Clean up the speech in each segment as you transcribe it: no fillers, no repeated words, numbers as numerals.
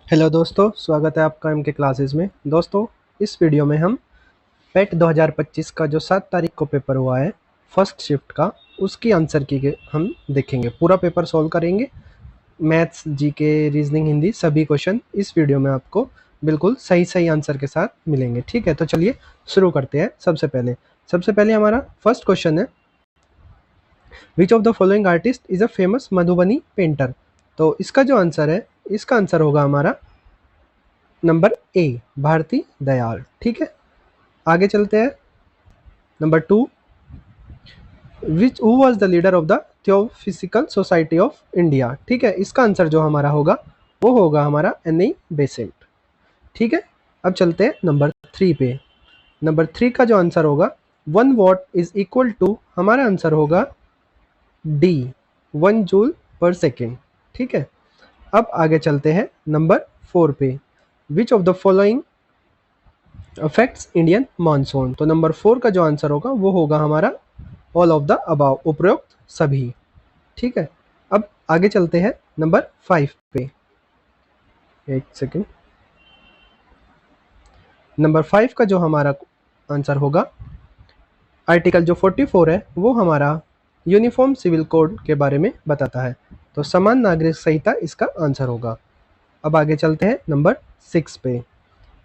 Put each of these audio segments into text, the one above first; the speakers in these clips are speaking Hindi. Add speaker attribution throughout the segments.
Speaker 1: हेलो दोस्तों, स्वागत है आपका एम के क्लासेस में। दोस्तों, इस वीडियो में हम पेट 2025 का जो 7 तारीख को पेपर हुआ है फर्स्ट शिफ्ट का, उसकी आंसर की हम देखेंगे। पूरा पेपर सॉल्व करेंगे। मैथ्स, जीके, रीजनिंग, हिंदी सभी क्वेश्चन इस वीडियो में आपको बिल्कुल सही सही आंसर के साथ मिलेंगे। ठीक है, तो चलिए शुरू करते हैं। सबसे पहले हमारा फर्स्ट क्वेश्चन है, which of the following artist is a famous Madhubani painter. तो इसका जो आंसर है, इसका आंसर होगा हमारा नंबर ए, भारती दयाल। ठीक है, आगे चलते हैं। Number 2, which who was the leader of the theosophical society of India. ठीक है, इसका आंसर जो हमारा होगा वो होगा हमारा एन.ई. बेसेंट। ठीक है, अब चलते हैं नंबर 3 पे। नंबर 3 का जो आंसर होगा 1 वॉट इज इक्वल टू, हमारा आंसर होगा डी, 1 जूल पर सेकेंड। ठीक है, अब आगे चलते हैं नंबर 4 पे। Which of the following affects Indian monsoon. तो नंबर 4 का जो आंसर होगा वो होगा हमारा ऑल ऑफ द अबाव, उपरोक्त सभी। ठीक है, अब आगे चलते हैं नंबर 5 पे। एक सेकेंड। नंबर 5 का जो हमारा आंसर होगा, आर्टिकल जो 44 है वो हमारा यूनिफॉर्म सिविल कोड के बारे में बताता है। तो समान नागरिक संहिता इसका आंसर होगा। अब आगे चलते हैं नंबर 6 पे।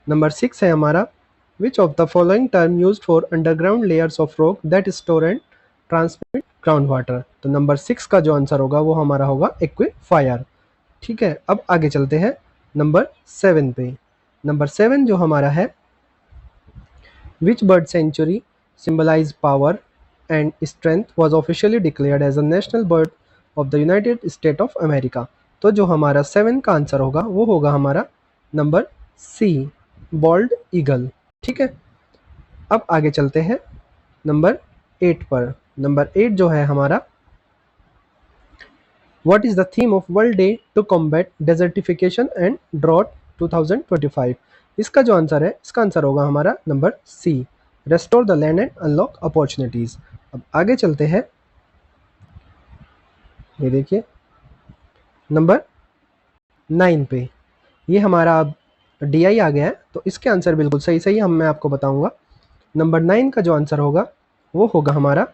Speaker 1: नंबर 6 है हमारा, which of the following term used for underground layers of rock that store and transmit ground water. तो नंबर 6 का जो आंसर होगा वो हमारा होगा एक्वीफायर। ठीक है, अब आगे चलते हैं नंबर 7 पे। नंबर 7 जो हमारा है, which bird century symbolize power and strength was officially declared as a national bird of the United State of America. तो जो हमारा 7 का आंसर होगा वो होगा हमारा नंबर सी, बॉल्ड ईगल। ठीक है, अब आगे चलते हैं नंबर 8 पर। नंबर 8 जो है हमारा, what is the theme of world day to combat desertification and drought 2025। इसका जो आंसर है, इसका आंसर होगा हमारा number C, restore the land and unlock opportunities. अब आगे चलते हैं, ये देखिए नंबर 9 पे। ये हमारा अब DI आ गया है, तो इसके आंसर बिल्कुल सही सही हम मैं आपको बताऊंगा। नंबर 9 का जो आंसर होगा वो होगा हमारा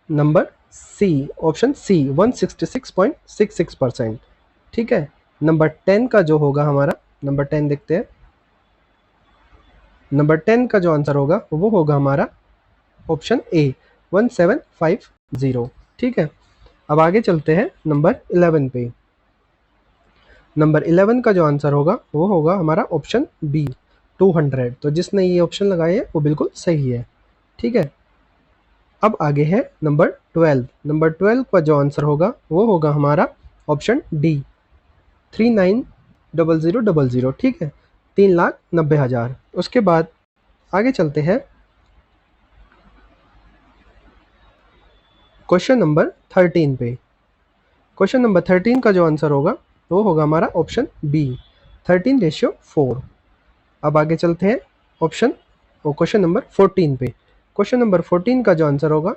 Speaker 1: नंबर सी, ऑप्शन सी, 166.66%। ठीक है, नंबर 10 का जो होगा हमारा, नंबर 10 देखते हैं। नंबर 10 का जो आंसर होगा वो होगा हमारा ऑप्शन ए, 1750। ठीक है, अब आगे चलते हैं नंबर 11 पे। नंबर 11 का जो आंसर होगा वो होगा हमारा ऑप्शन बी, 200। तो जिसने ये ऑप्शन लगाए है वो बिल्कुल सही है। ठीक है, अब आगे है नंबर 12। नंबर 12 का जो आंसर होगा वो होगा हमारा ऑप्शन डी, 390000। ठीक है, 3,90,000। उसके बाद आगे चलते हैं क्वेश्चन नंबर 13 पे। क्वेश्चन नंबर 13 का जो आंसर होगा वो होगा हमारा ऑप्शन बी, 13:4। अब आगे चलते हैं ऑप्शन क्वेश्चन नंबर 14 पे। क्वेश्चन नंबर 14 का जो आंसर होगा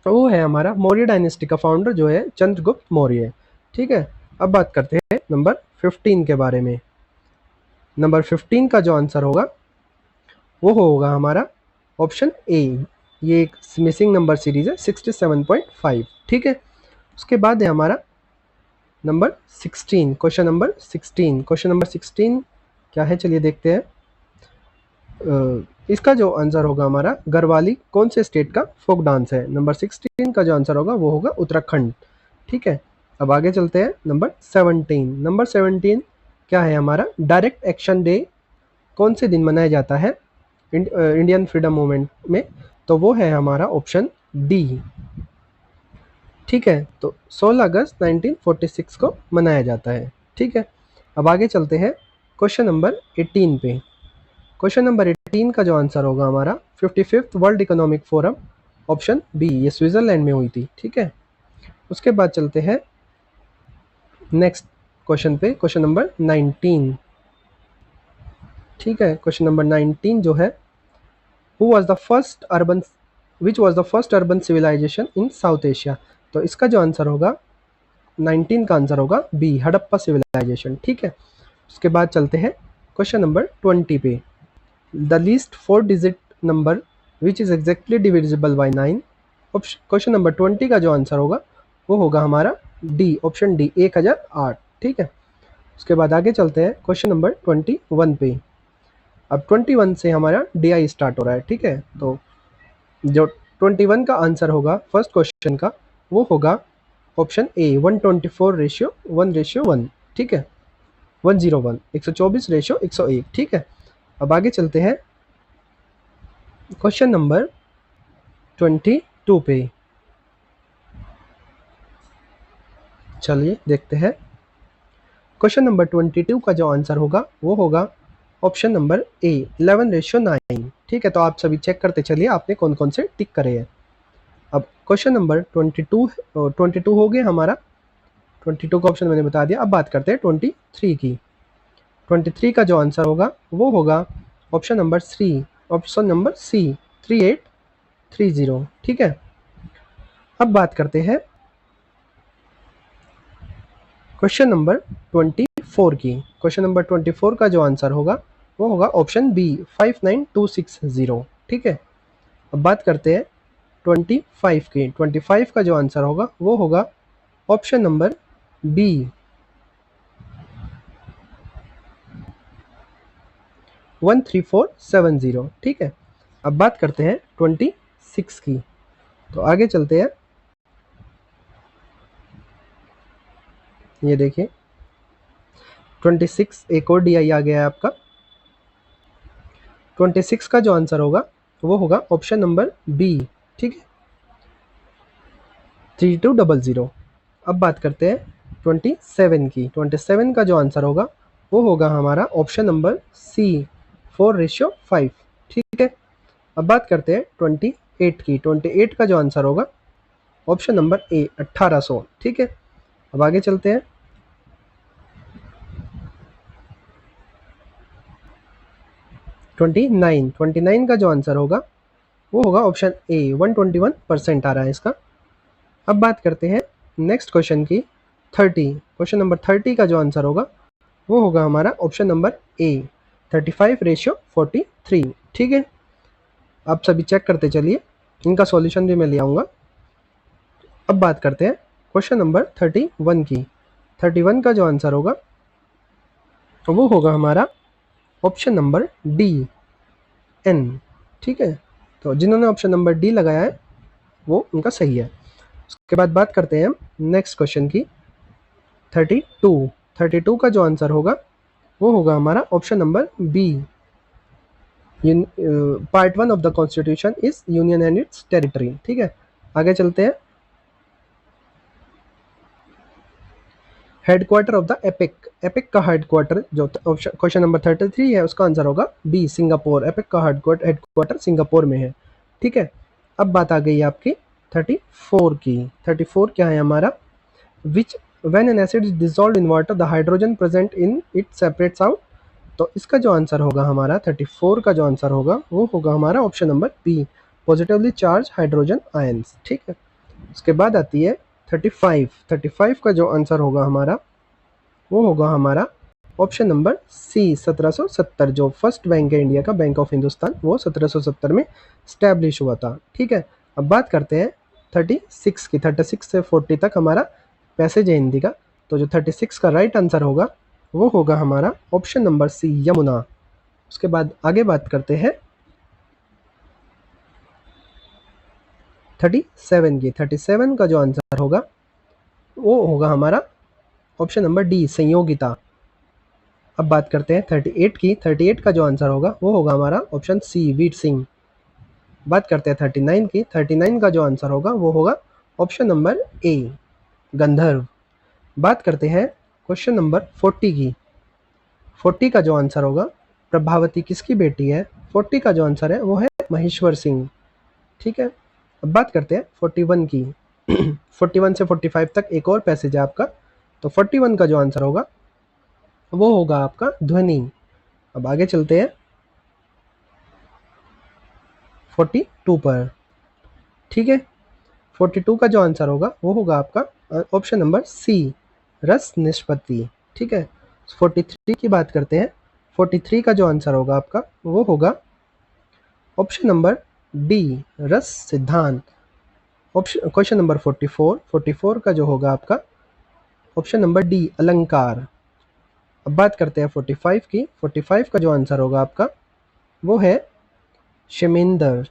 Speaker 1: वो है हमारा, मौर्य डायनेस्टी का फाउंडर जो है चंद्रगुप्त मौर्य। ठीक है, अब बात करते हैं नंबर 15 के बारे में। नंबर 15 का जो आंसर होगा वो होगा हमारा ऑप्शन ए, ये एक मिसिंग नंबर सीरीज है, 67.5। ठीक है, उसके बाद है हमारा number 16, question number 16। Question number 16 क्या है, चलिए देखते हैं। इसका जो आंसर होगा हमारा, गरवाली कौन से स्टेट का फोक डांस है। नंबर 16 का जो आंसर होगा वो होगा उत्तराखंड। ठीक है, अब आगे चलते हैं नंबर 17। नंबर 17 क्या है हमारा, डायरेक्ट एक्शन डे कौन से दिन मनाया जाता है इंडियन फ्रीडम मूवमेंट में। तो वो है हमारा ऑप्शन डी। ठीक है, तो 16 अगस्त 1946 को मनाया जाता है। ठीक है, अब आगे चलते हैं क्वेश्चन नंबर 18 पे। क्वेश्चन नंबर 18 का जो आंसर होगा हमारा, 55th world economic forum, option B, ये स्विट्जरलैंड में हुई थी। ठीक है, उसके बाद चलते हैं नेक्स्ट क्वेश्चन पे, क्वेश्चन नंबर 19। ठीक है, क्वेश्चन नंबर 19 जो है, who was the first urban, which was the first urban civilization in South Asia. तो इसका जो आंसर होगा 19 का आंसर होगा बी, हड़प्पा सिविलाइजेशन। ठीक है, उसके बाद चलते हैं क्वेश्चन नंबर 20 पे। The least 4 digit number which is exactly divisible by 9। Question number 20 का जो आंसर होगा वो होगा हमारा डी, ऑप्शन डी, 1008। ठीक है, उसके बाद आगे चलते हैं क्वेश्चन नंबर 21 पे। अब 21 से हमारा डी स्टार्ट हो रहा है। ठीक है, तो जो 21 का आंसर होगा फर्स्ट क्वेश्चन का वो होगा ऑप्शन ए, 124:1:1। ठीक है, 101, 124:101। ठीक है, अब आगे चलते हैं क्वेश्चन नंबर 22 पे। चलिए देखते हैं, क्वेश्चन नंबर 22 का जो आंसर होगा वो होगा ऑप्शन नंबर ए, 11:9। ठीक है, तो आप सभी चेक करते चलिए आपने कौन कौन से टिक करे हैं। अब क्वेश्चन नंबर 22 हो गया हमारा, 22 का ऑप्शन मैंने बता दिया। अब बात करते हैं 23 की। 23 का जो आंसर होगा वो होगा ऑप्शन नंबर सी, 3830। ठीक है, अब बात करते हैं क्वेश्चन नंबर 24 की। क्वेश्चन नंबर 24 का जो आंसर होगा वो होगा ऑप्शन बी, 59260। ठीक है, अब बात करते हैं 25 की। 25 का जो आंसर होगा वो होगा ऑप्शन नंबर बी, 13470। ठीक है, अब बात करते हैं 26 की। तो आगे चलते हैं, ये देखिए 26 एक और DI आ गया है आपका। 26 का जो आंसर होगा वो होगा ऑप्शन नंबर बी। ठीक है, 3200। अब बात करते हैं 27 की। 27 का जो आंसर होगा वो होगा हमारा ऑप्शन नंबर सी, 4:5। ठीक है, अब बात करते हैं 28 की। 28 का जो आंसर होगा ऑप्शन नंबर ए, 1800। ठीक है, अब आगे चलते हैं 29 का जो आंसर होगा वो होगा ऑप्शन ए, 121% आ रहा है इसका। अब बात करते हैं नेक्स्ट क्वेश्चन की, 30। क्वेश्चन नंबर 30 का जो आंसर होगा वो होगा हमारा ऑप्शन नंबर ए, 35:43। ठीक है, आप सभी चेक करते चलिए, इनका सॉल्यूशन भी मैं ले आऊँगा। अब बात करते हैं क्वेश्चन नंबर 31 की। 31 का जो आंसर होगा वो होगा हमारा ऑप्शन नंबर डी, एन। ठीक है, तो जिन्होंने ऑप्शन नंबर डी लगाया है वो उनका सही है। उसके बाद बात करते हैं हम नेक्स्ट क्वेश्चन की, 32। 32 का जो आंसर होगा वो होगा हमारा option number B, part 1 of the constitution is union and its territory. ठीक है, आगे चलते हैं, headquarter of the APEC. APEC का हेडक्वार्टर जो क्वेश्चन नंबर 33 है उसका आंसर होगा बी, सिंगापुर। एपिक का हेडक्वार्टर सिंगापुर में है। ठीक है, अब बात आ गई है आपकी 34 की। 34 क्या है हमारा, विच when an acid is dissolved in water the hydrogen present in it separates out. तो इसका जो आंसर होगा हमारा 34 का जो आंसर होगा वो होगा हमारा option number B, positively charge hydrogen ions. ठीक है, उसके बाद आती है 35। 35 का जो आंसर होगा हमारा वो होगा हमारा ऑप्शन नंबर सी, 1770। जो फर्स्ट बैंक है इंडिया का, बैंक ऑफ हिंदुस्तान, वो 1770 में स्टैब्लिश हुआ था। ठीक है, अब बात करते हैं 36 की। 36 से 40 तक हमारा पैसेज है हिंदी का, तो जो 36 का राइट आंसर होगा वो होगा हमारा ऑप्शन नंबर सी, यमुना। उसके बाद आगे बात करते हैं 37 की। 37 का जो आंसर होगा वो होगा हमारा ऑप्शन नंबर डी, संयोगिता। अब बात करते हैं 38 की। 38 का जो आंसर होगा वो होगा हमारा ऑप्शन सी, वीर सिंह। बात करते हैं 39 की। 39 का जो आंसर होगा वो होगा ऑप्शन नंबर ए, गंधर्व। बात करते हैं क्वेश्चन नंबर 40 की। 40 का जो आंसर होगा, प्रभावती किसकी बेटी है। 40 का जो आंसर है वो है महेश्वर सिंह। ठीक है, अब बात करते हैं 41 की। 41 से 45 तक एक और पैसेज है आपका, तो 41 का जो आंसर होगा वो होगा आपका ध्वनि। अब आगे चलते हैं 42 पर। ठीक है, 42 का जो आंसर होगा वो होगा आपका ऑप्शन नंबर सी, रस निष्पत्ति। ठीक है, 43 की बात करते हैं। 43 का जो आंसर होगा आपका वो होगा ऑप्शन नंबर डी, रस सिद्धांत। ऑप्शन क्वेश्चन नंबर 44 का जो होगा आपका ऑप्शन नंबर डी, अलंकार। अब बात करते हैं 45 की। 45 का जो आंसर होगा आपका वो है शेमेंदर,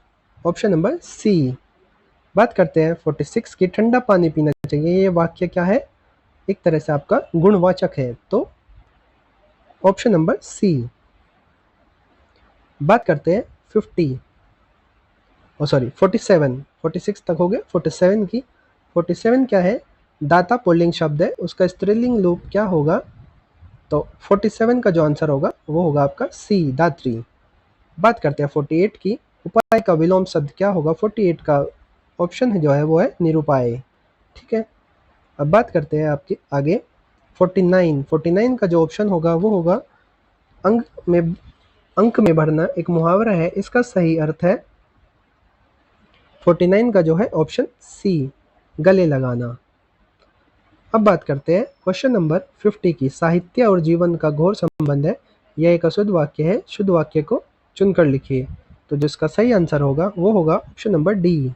Speaker 1: ऑप्शन नंबर सी। बात करते हैं 46 की, ठंडा पानी पीना चाहिए। ये वाक्य क्या है? एक तरह से आपका गुणवाचक है, तो ऑप्शन नंबर सी। बात करते हैं 47, 46 तक हो गया। 47 की, 47 क्या है? दाता पुल्लिंग शब्द है, उसका स्त्रीलिंग रूप क्या होगा? तो 47 का जो आंसर होगा वो होगा आपका सी, दात्री। बात करते हैं 48 की, उपाय का विलोम शब्द क्या होगा? 48 का ऑप्शन है जो है वो है निरुपाय। ठीक है, अब बात करते हैं आपके आगे 49 का जो ऑप्शन होगा वो होगा अंक में भरना। एक मुहावरा है, इसका सही अर्थ है 49 का जो है ऑप्शन सी, गले लगाना। अब बात करते हैं क्वेश्चन नंबर 50 की, साहित्य और जीवन का घोर संबंध है, यह एक अशुद्ध वाक्य है, शुद्ध वाक्य को चुनकर लिखिए। तो जिसका सही आंसर होगा वो होगा ऑप्शन नंबर डी।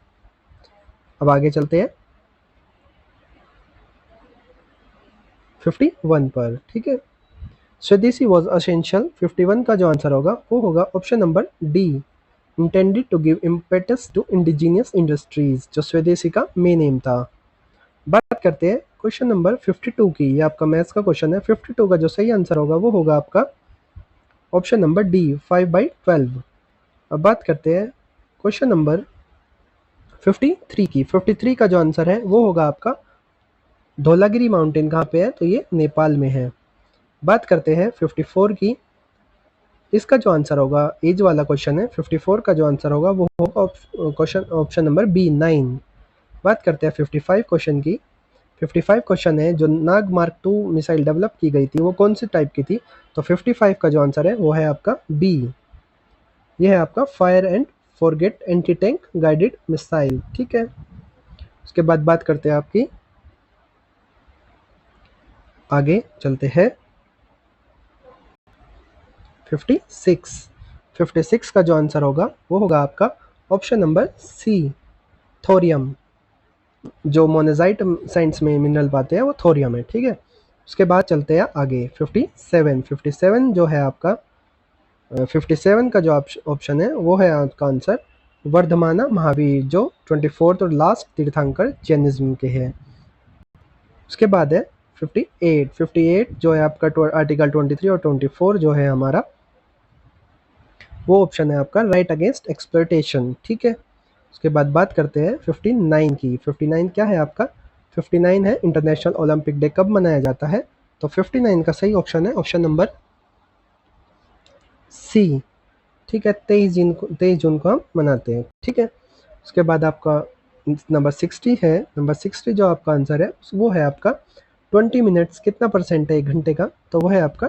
Speaker 1: अब आगे चलते हैं 51 पर। ठीक है, स्वदेशी वॉज असेंशियल। 51 का जो आंसर होगा वो होगा option number D, intended to give impetus to indigenous industries, जो स्वदेशी का मेन एम था। बात करते हैं क्वेश्चन नंबर 52 की, ये आपका मैथ्स का क्वेश्चन है। 52 का जो सही आंसर होगा वो होगा आपका ऑप्शन नंबर डी, 5/12। अब बात करते हैं क्वेश्चन नंबर 53 की। 53 का जो आंसर है वो होगा आपका धौलागिरी माउंटेन कहाँ पे है? तो ये नेपाल में है। बात करते हैं 54 की, इसका जो आंसर होगा, एज वाला क्वेश्चन है। 54 का जो आंसर होगा वो होगा क्वेश्चन ऑप्शन नंबर बी, 9। बात करते हैं 55 क्वेश्चन की। 55 क्वेश्चन है, जो नाग मार्क 2 मिसाइल डेवलप की गई थी वो कौन सी टाइप की थी? तो 55 का जो आंसर है वो है आपका बी, ये है आपका fire and forget anti tank guided missile. ठीक है, उसके बाद बात करते हैं आपकी, आगे चलते हैं 56। 56 का जो आंसर होगा वो होगा आपका ऑप्शन नंबर सी, थोरियम। जो मोनेजाइट साइंस में मिनरल पाते हैं वो थोरियम है। ठीक है, उसके बाद चलते हैं आगे 57। 57 जो है आपका 57 का जो ऑप्शन है वो है आपका आंसर वर्धमाना महावीर, जो 24th और लास्ट तीर्थंकर जैनिज्म के हैं। उसके बाद है 58। 58 जो है आपका आर्टिकल 23 और 24 जो है हमारा वो ऑप्शन है आपका राइट अगेंस्ट एक्सप्लॉयटेशन। ठीक है, उसके बाद बात करते हैं 59 की। 59 क्या है आपका? 59 है इंटरनेशनल ओलंपिक डे कब मनाया जाता है? तो 59 का सही ऑप्शन है ऑप्शन नंबर सी। ठीक है, 23 जून को हम मनाते हैं। ठीक है, उसके बाद आपका नंबर 60 है। नंबर 60 जो आपका आंसर है वो है आपका 20 मिनट्स कितना परसेंट है एक घंटे का? तो वो है आपका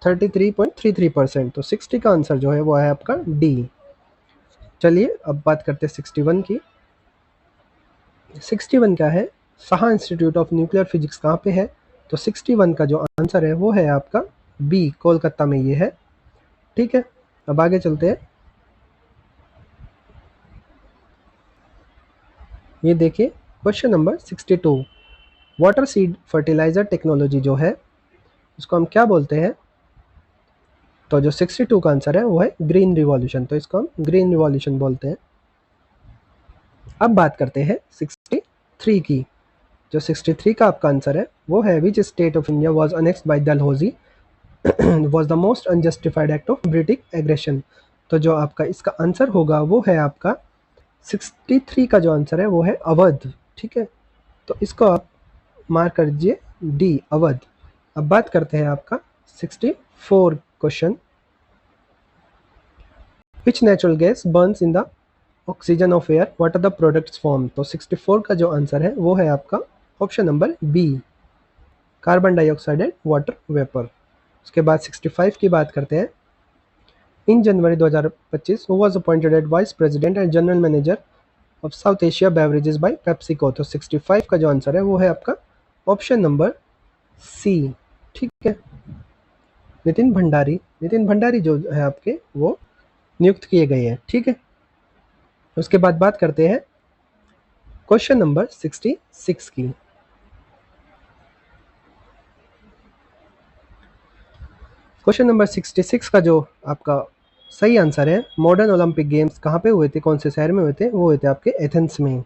Speaker 1: 33.33%। तो 60 का आंसर जो है वो है आपका डी। चलिए अब बात करते हैं 61 की। 61 क्या है? Saha institute of nuclear physics कहाँ पे है? तो 61 का जो आंसर है वो है आपका बी, कोलकाता में ये है। ठीक है, अब आगे चलते हैं। ये देखिए question number 62, water seed fertiliser technology जो है उसको हम क्या बोलते हैं? तो जो 62 का आंसर है वो है ग्रीन रिवॉल्यूशन, तो इसको हम ग्रीन रिवॉल्यूशन बोलते हैं। अब बात करते हैं 63 की। जो 63 का आपका आंसर है वो है which state of India was annexed by Dalhousie was the most unjustified act of British aggression. तो जो आपका इसका आंसर होगा वो है आपका 63 का जो आंसर है वो है अवध। ठीक है, तो इसको आप मार्क कर दीजिए डी, अवध। अब बात करते हैं आपका 64 question, which natural gas burns in the oxygen of air, what are the products form. तो 64 का जो आंसर है वो है आपका option number B, carbon dioxide and water vapour. उसके बाद 65 की बात करते हैं। In January 2025 who was appointed as vice president and general manager of South Asia beverages by PepsiCo. तो 65 का जो आंसर है वो है आपका ऑप्शन नंबर सी। ठीक है, नितिन भंडारी जो है आपके वो नियुक्त किए गए हैं। ठीक है, उसके बाद बात करते हैं क्वेश्चन नंबर 66 की। क्वेश्चन नंबर 66 का जो आपका सही आंसर है, मॉडर्न ओलंपिक गेम्स कहाँ पे हुए थे, कौन से शहर में हुए थे, वो हुए थे आपके एथेंस में।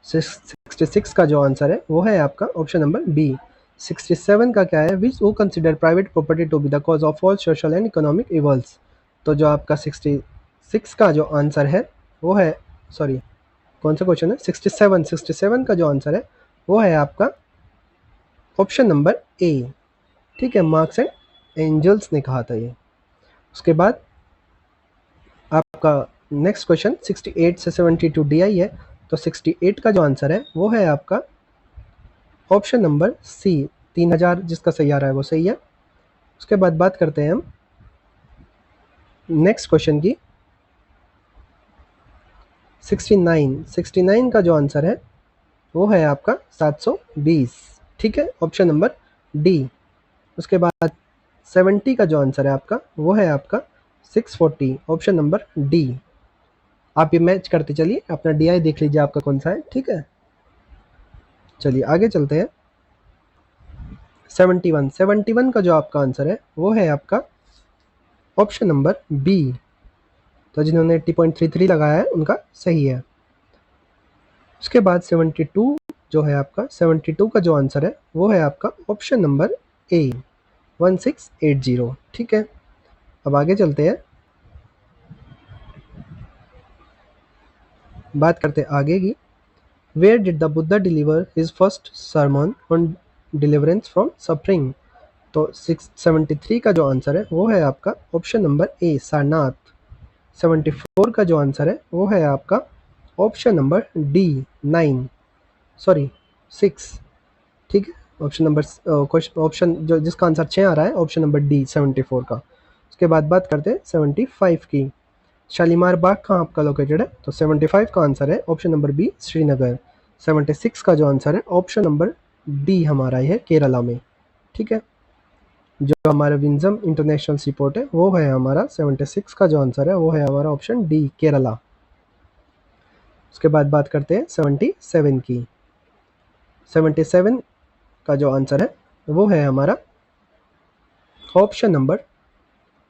Speaker 1: 66 का जो आंसर है वो है आपका ऑप्शन नंबर बी। 67 का क्या है, which who consider private property to be the cause of all social and economic evils. तो जो आपका 66 का जो आंसर है वो है, सॉरी कौन सा क्वेश्चन है, 67 का जो आंसर है वो है आपका ऑप्शन नंबर ए। ठीक है, मार्क्स एंड एंजल्स ने कहा था ये। उसके बाद आपका नेक्स्ट क्वेश्चन 68 से 72 DI है। तो 68 का जो आंसर है वो है आपका ऑप्शन नंबर सी, 3000 जिसका सही आ रहा है वो सही है। उसके बाद बात करते हैं हम नेक्स्ट क्वेश्चन की। 69 का जो आंसर है वो है आपका 720। ठीक है, ऑप्शन नंबर डी। उसके बाद 70 का जो आंसर है आपका वो है आपका 640, ऑप्शन नंबर डी। आप ये मैच करते चलिए, अपना DI देख लीजिए आपका कौन सा है। ठीक है, चलिए आगे चलते हैं। 71 का जो आपका आंसर है वो है आपका ऑप्शन नंबर बी। तो जिन्होंने 80.33 लगाया है उनका सही है। उसके बाद 72 जो है आपका, 72 का जो आंसर है वो है आपका ऑप्शन नंबर ए, 1680। ठीक है, अब आगे चलते हैं, बात करते हैं आगे की। Where did the Buddha deliver his first sermon on deliverance from suffering. तो 673 का जो आंसर है वो है आपका ऑप्शन नंबर ए, सारनाथ। 74 का जो आंसर है वो है आपका ऑप्शन नंबर डी, 9, सॉरी 6। ठीक है, ऑप्शन नंबर क्वेश्चन ऑप्शन जो जिसका आंसर 6 आ रहा है ऑप्शन नंबर डी 74 का। उसके बाद बात करते हैं 75 की। शालीमार बाग कहाँ आपका लोकेटेड है, तो 75 का आंसर है ऑप्शन नंबर बी, श्रीनगर। 76 का जो आंसर है ऑप्शन नंबर डी हमारा है केरला में। ठीक है, जो हमारा विंजम इंटरनेशनल सीपोर्ट है वो है हमारा 76 का जो आंसर है वो है हमारा ऑप्शन डी, केरला। उसके बाद बात करते हैं 77 की। 77 का जो आंसर है वो है हमारा ऑप्शन नंबर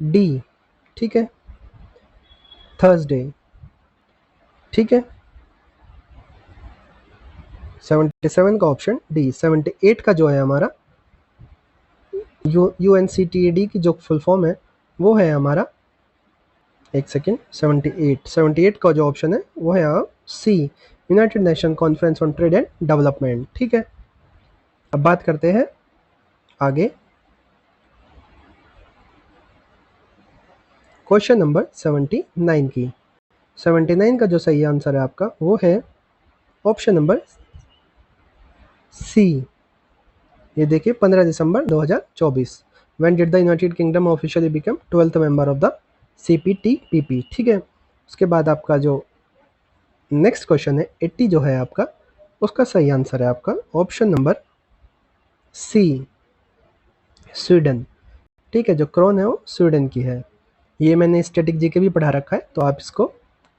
Speaker 1: डी। ठीक है, थर्सडे। ठीक है, 77 का ऑप्शन डी। 78 का जो है हमारा UNCTAD की जो फुल फॉर्म है वो है हमारा, एक सेकेंड, 78 का जो ऑप्शन है वो है C, United Nation conference on trade and development. ठीक है, अब बात करते हैं आगे क्वेश्चन नंबर 79 की। 79 का जो सही आंसर है आपका वो है ऑप्शन नंबर सी। ये देखिए 15 दिसंबर 2024। When did the United kingdom officially become 12th member of the CPTPP। ठीक है, उसके बाद आपका जो नेक्स्ट क्वेश्चन है 80 जो है आपका, उसका सही आंसर है आपका ऑप्शन नंबर सी, स्वीडन। ठीक है, जो क्रोन है वो स्वीडन की है। ये मैंने स्टैटिक जीके भी पढ़ा रखा है, तो आप इसको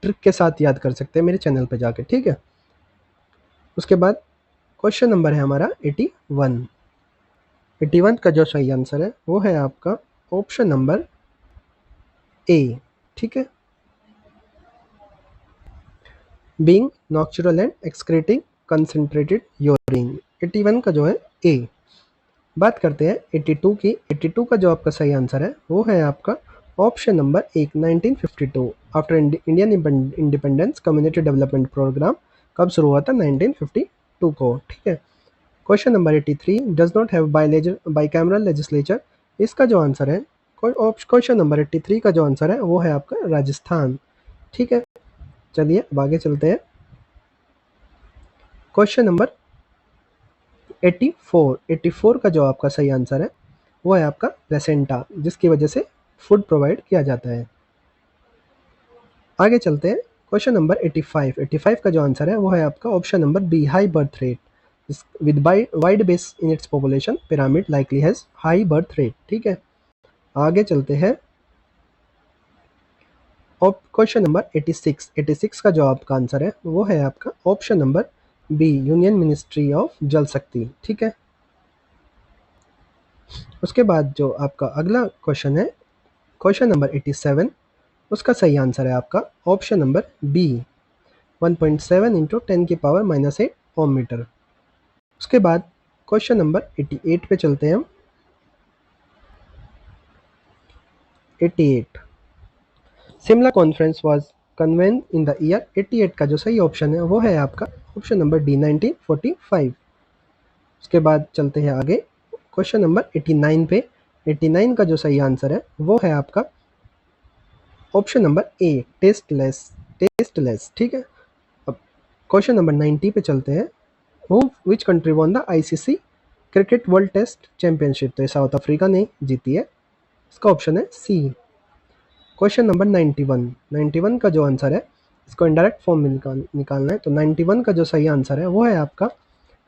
Speaker 1: ट्रिक के साथ याद कर सकते हैं मेरे चैनल पे जाके। ठीक है, उसके बाद क्वेश्चन नंबर है हमारा 81। 81 का जो सही आंसर है वो है आपका ऑप्शन नंबर ए। ठीक है, being nocturnal and excreting concentrated urine. 81 का जो है ए। बात करते हैं 82 की। 82 का जो आपका सही आंसर है वो है आपका ऑप्शन नंबर एक, 1952। After Indian independence community development programme कब शुरू हुआ था, 1952 को। ठीक है, question number 83, does not have bicameral legislature. इसका जो आंसर है, क्वेश्चन नंबर 83 का जो आंसर है वो है आपका राजस्थान। ठीक है, चलिए अब आगे चलते हैं। क्वेश्चन नंबर 84 का जो आपका सही आंसर है वो है आपका प्लेसेंटा, जिसकी वजह से फूड प्रोवाइड किया जाता है। आगे चलते हैं क्वेश्चन नंबर 85 का जो आंसर है वो है आपका option number B, high birth rate with wide base in its population pyramid likely has high birth rate. ठीक है, आगे चलते हैं। क्वेश्चन नंबर 86 का जो आपका आंसर है वो है आपका option number B, union ministry of Jal Shakti. ठीक है, उसके बाद जो आपका अगला क्वेश्चन है क्वेश्चन नंबर 87, उसका सही आंसर है आपका ऑप्शन नंबर बी, 1.7 इंटू 10 की पावर -8 ओम मीटर। उसके बाद क्वेश्चन नंबर 88 पे चलते हैं हम। 88, Shimla conference was convene in the year 88 का जो सही ऑप्शन है वो है आपका ऑप्शन नंबर डी, 1945। उसके बाद चलते हैं आगे क्वेश्चन नंबर 89 पे। 89 का जो सही आंसर है वो है आपका ऑप्शन नंबर ए, टेस्टलेस। ठीक है, अब क्वेश्चन नंबर 90 पे चलते हैं। Which country won the ICC cricket world test championship? तो साउथ अफ्रीका ने जीती है, इसका ऑप्शन है सी। क्वेश्चन नंबर 91 का जो आंसर है, इसको इनडायरेक्ट फॉर्म में निकालना है। तो 91 का जो सही आंसर है वो है आपका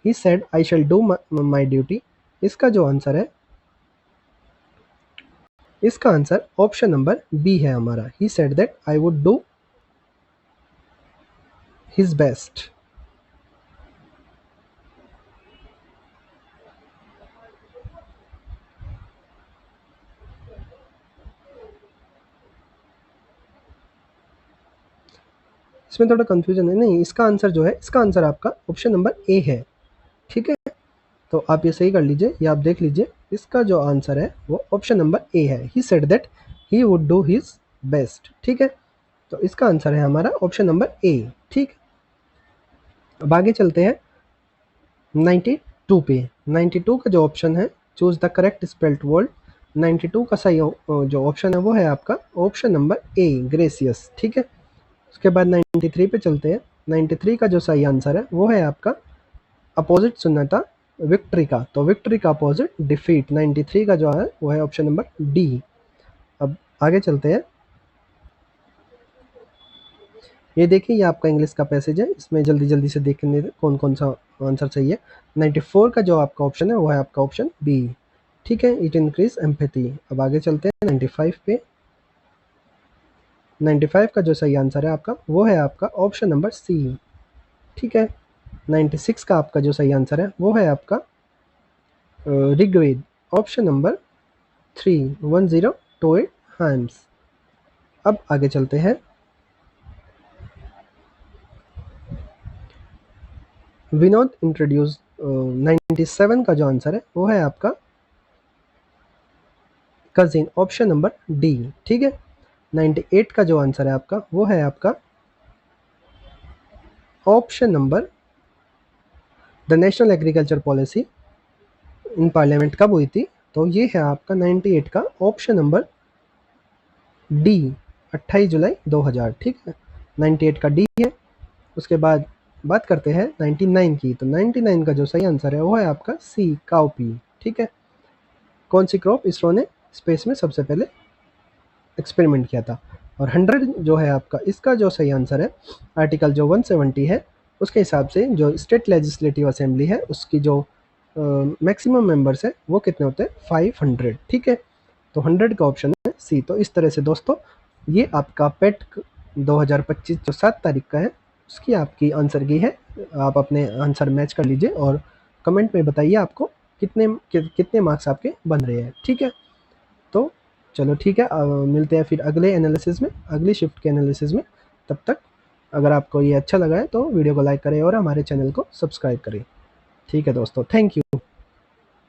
Speaker 1: he said I shall do my duty. इसका जो आंसर है, इसका आंसर ऑप्शन नंबर बी है हमारा, he said that I would do his best. इसमें थोड़ा कंफ्यूजन है, नहीं इसका आंसर जो है, इसका आंसर आपका ऑप्शन नंबर ए है। ठीक है, तो आप ये सही कर लीजिए, ये आप देख लीजिए, इसका जो आंसर है वो ऑप्शन नंबर ए है, he said that he would do his best. ठीक है, तो इसका आंसर है हमारा ऑप्शन नंबर ए। ठीक, अब आगे चलते हैं 92 पे। 92 का जो ऑप्शन है, choose the correct spelled word. 92 का सही जो ऑप्शन है वो है आपका ऑप्शन नंबर ए, ग्रेसियस। ठीक है, उसके बाद 93 पे चलते हैं। 93 का जो सही आंसर है वो है आपका अपोजिट सुनना था विक्ट्री का, तो विक्ट्री का अपोजिट डिफीट। 93 का जो है वो है ऑप्शन नंबर डी। अब आगे चलते हैं, ये देखिए ये आपका इंग्लिश का पैसेज है, इसमें जल्दी जल्दी से देखने कौन कौन सा आंसर सही है। 94 का जो आपका ऑप्शन है वो है आपका ऑप्शन बी। ठीक है, इट इंक्रीज एम्पैथी। अब आगे चलते हैं 95 पे। 95 का जो सही आंसर है आपका वो है आपका ऑप्शन नंबर सी। ठीक है, 96 का आपका जो सही आंसर है वो है आपका ऋग्वेद, ऑप्शन नंबर 3, 1028 हैम्स। अब आगे चलते हैं, विनोद इंट्रोड्यूस 97 का जो आंसर है वो है आपका कजिन, ऑप्शन नंबर डी। ठीक है, 98 का जो आंसर है आपका वो है आपका option number the national agriculture policy in parliament कब हुई थी? तो ये है आपका 98 का ऑप्शन नंबर डी, 28 जुलाई 2000। ठीक है, 98 का डी है। उसके बाद बात करते हैं 99 की, तो 99 का जो सही आंसर है वो है आपका सी, काउपी। ठीक है, कौन सी क्रॉप इसरो ने स्पेस में सबसे पहले एक्सपेरिमेंट किया था? और 100 जो है आपका, इसका जो सही आंसर है, आर्टिकल जो 170 है उसके हिसाब से जो स्टेट लेजिस्लेटिव असेंबली है उसकी जो मैक्सिमम मेंबर्स है वो कितने होते हैं? 500। ठीक है, तो 100 का ऑप्शन है सी। तो इस तरह से दोस्तों ये आपका पेट 2025 जो 7 तारीख का है उसकी आपकी आंसर की है। आप अपने आंसर मैच कर लीजिए और कमेंट में बताइए आपको कितने मार्क्स आपके बन रहे हैं। ठीक है, तो चलो ठीक है, मिलते हैं फिर अगले एनालिसिस में, अगली शिफ्ट के एनालिसिस में। तब तक अगर आपको ये अच्छा लगा है तो वीडियो को लाइक करें और हमारे चैनल को सब्सक्राइब करें। ठीक है दोस्तों, थैंक यू।